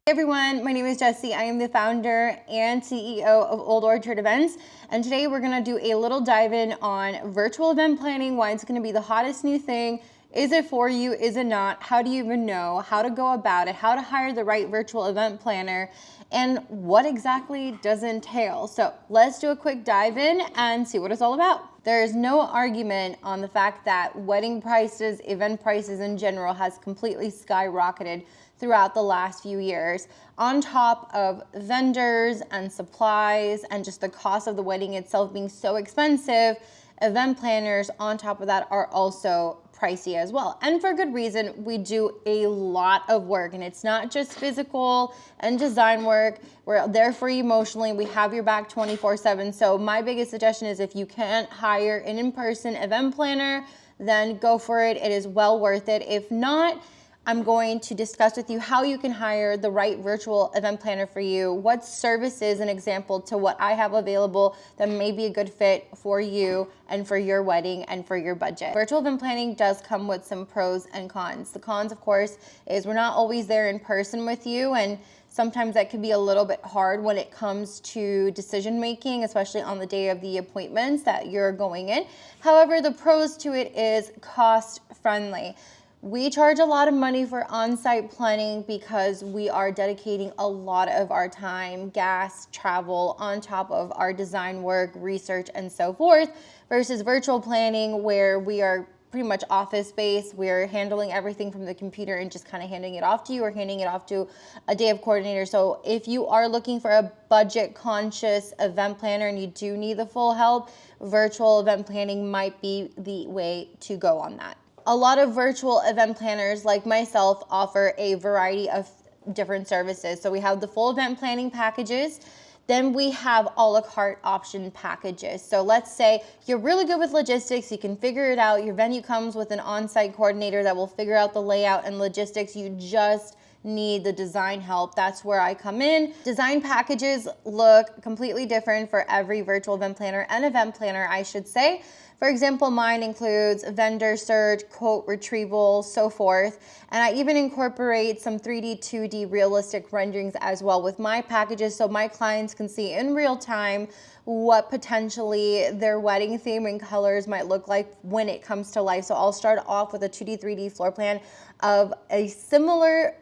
Hey everyone, my name is Jessi. I am the founder and CEO of Old Orchard Events, and today we're going to do a little dive in on virtual event planning, why it's going to be the hottest new thing. Is it for you? Is it not? How do you even know how to go about it? How to hire the right virtual event planner? And what exactly does it entail? So let's do a quick dive in and see what it's all about. There is no argument on the fact that wedding prices, event prices in general has completely skyrocketed throughout the last few years, on top of vendors and supplies and just the cost of the wedding itself being so expensive. Event planners on top of that are also pricey as well, and for good reason. We do a lot of work, and it's not just physical and design work. We're there for you emotionally. We have your back 24/7. So my biggest suggestion is, if you can't hire an in-person event planner, then go for it. It is well worth it. If not, I'm going to discuss with you how you can hire the right virtual event planner for you, what services, an example to what I have available that may be a good fit for you and for your wedding and for your budget. Virtual event planning does come with some pros and cons. The cons, of course, is we're not always there in person with you, and sometimes that can be a little bit hard when it comes to decision making, especially on the day of the appointments that you're going in. However, the pros to it is cost friendly. We charge a lot of money for on-site planning because we are dedicating a lot of our time, gas, travel, on top of our design work, research, and so forth, versus virtual planning where we are pretty much office-based. We're handling everything from the computer and just kind of handing it off to you or handing it off to a day of coordinator. So if you are looking for a budget-conscious event planner and you do need the full help, virtual event planning might be the way to go on that. A lot of virtual event planners like myself offer a variety of different services. So we have the full event planning packages. Then we have a la carte option packages. So let's say you're really good with logistics, you can figure it out. Your venue comes with an on-site coordinator that will figure out the layout and logistics. You just need the design help. That's where I come in. Design packages look completely different for every virtual event planner and event planner, I should say. For example, mine includes vendor search, quote retrieval, so forth. And I even incorporate some 3D, 2D realistic renderings as well with my packages, so my clients can see in real time what potentially their wedding theme and colors might look like when it comes to life. So I'll start off with a 2D, 3D floor plan of a similar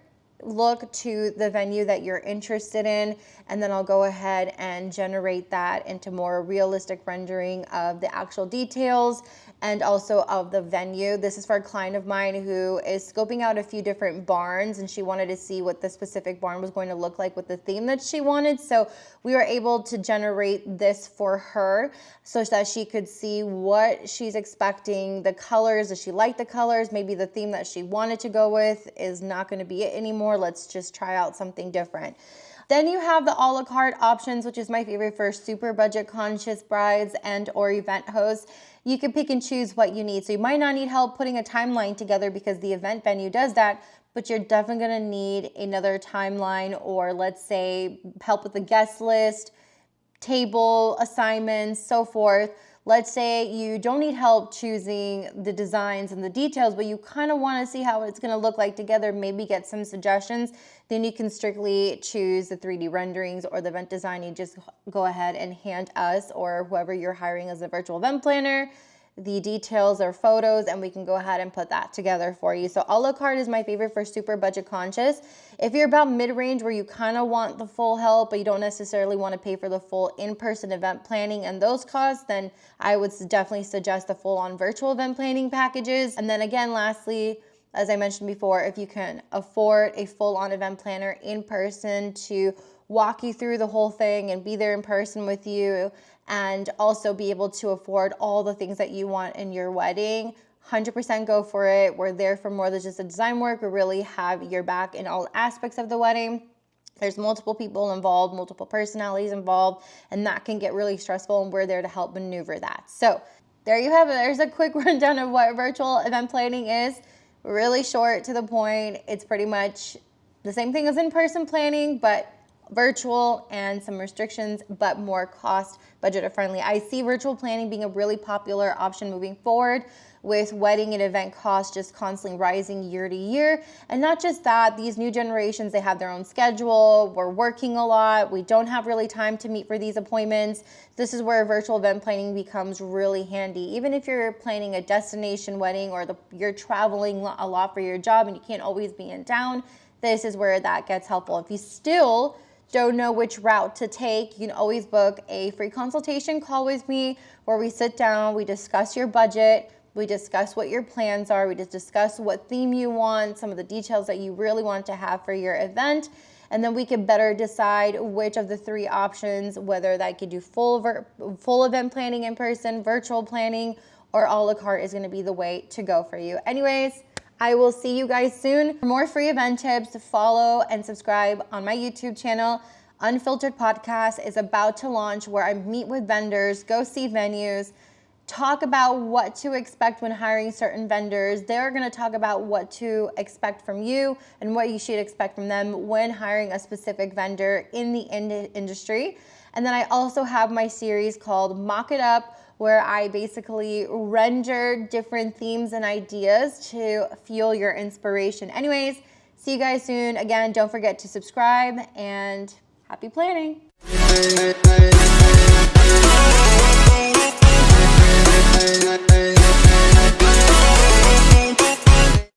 look to the venue that you're interested in, and then I'll go ahead and generate that into more realistic rendering of the actual details and also of the venue. This is for a client of mine who is scoping out a few different barns, and she wanted to see what the specific barn was going to look like with the theme that she wanted. So we were able to generate this for her so that she could see what she's expecting, the colors. Does she like the colors? Maybe the theme that she wanted to go with is not going to be it anymore. Let's just try out something different. Then you have the a la carte options, which is my favorite for super budget conscious brides and or event hosts. You can pick and choose what you need. So you might not need help putting a timeline together because the event venue does that, but you're definitely gonna need another timeline, or let's say help with the guest list, table assignments, so forth. Let's say you don't need help choosing the designs and the details, but you kind of want to see how it's going to look like together, maybe get some suggestions. Then you can strictly choose the 3D renderings or the event design. You just go ahead and hand us or whoever you're hiring as a virtual event planner the details or photos, and we can go ahead and put that together for you. So a la carte is my favorite for super budget conscious. If you're about mid-range where you kind of want the full help, but you don't necessarily want to pay for the full in-person event planning and those costs, then I would definitely suggest the full-on virtual event planning packages. And then again, lastly, as I mentioned before, if you can afford a full-on event planner in person to walk you through the whole thing and be there in person with you, and also be able to afford all the things that you want in your wedding, 100% go for it. We're there for more than just the design work. We really have your back in all aspects of the wedding. There's multiple people involved, multiple personalities involved, and that can get really stressful, and we're there to help maneuver that. So there you have it. There's a quick rundown of what virtual event planning is. Really short, to the point. It's pretty much the same thing as in-person planning, but virtual and some restrictions, but more cost budget friendly. I see virtual planning being a really popular option moving forward, with wedding and event costs just constantly rising year to year. And not just that, these new generations, they have their own schedule. We're working a lot. We don't have really time to meet for these appointments. This is where virtual event planning becomes really handy. Even if you're planning a destination wedding, or you're traveling a lot for your job and you can't always be in town, this is where that gets helpful. If you still don't know which route to take, you can always book a free consultation call with me where we sit down, we discuss your budget, we discuss what your plans are, we just discuss what theme you want, some of the details that you really want to have for your event, and then we can better decide which of the three options, whether that could do full event planning in person, virtual planning, or a la carte is gonna be the way to go for you. Anyways, I will see you guys soon. For more free event tips, follow and subscribe on my YouTube channel. Unfiltered Podcast is about to launch, where I meet with vendors, go see venues, talk about what to expect when hiring certain vendors. They're gonna talk about what to expect from you and what you should expect from them when hiring a specific vendor in the industry. And then I also have my series called Mock It Up, where I basically render different themes and ideas to fuel your inspiration. Anyways, see you guys soon. Again, don't forget to subscribe, and happy planning.